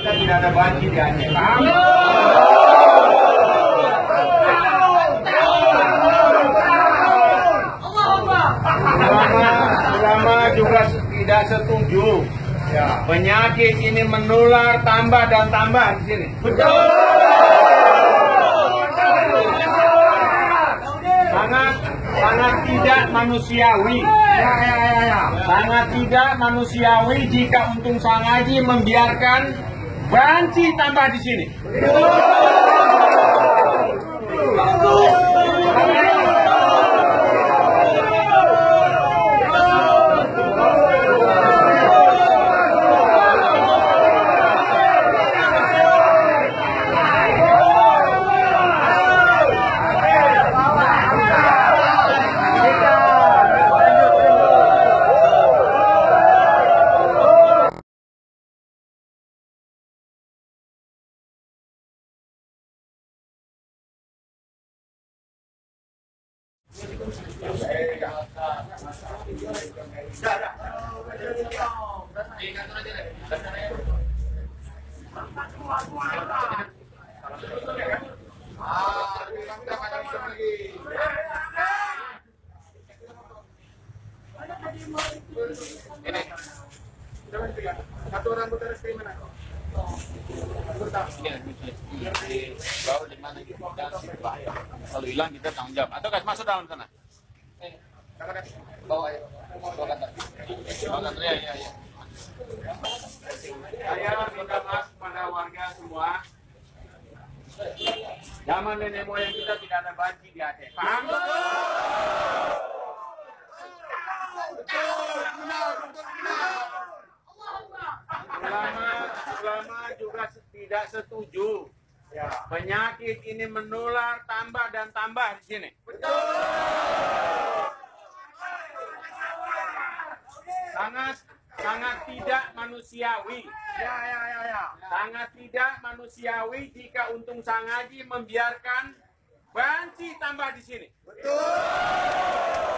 kita tidak ada banci di Aceh. Paham? Ulama juga tidak setuju. Ya. Penyakit ini menular tambah dan tambah di sini. Betul. Sangat tidak manusiawi. Sangat tidak manusiawi jika Untung Sangaji membiarkan banci tambah di sini. Satu rambut harus dari mana? Bawa di mana gitu? Kalau hilang kita tanggung jawab. Atau guys masuk dalam sana. Bawa ya. Bawa kata. Ya. Saya minta maaf kepada warga semua. Zaman nenek moyang kita tidak ada banci di Aceh. Paham? Ulama juga tidak setuju. Ya. Penyakit ini menular tambah dan tambah di sini. Betul. Sangat tidak manusiawi. Ya. Sangat tidak manusiawi jika Untung Sangaji membiarkan banci tambah di sini. Betul.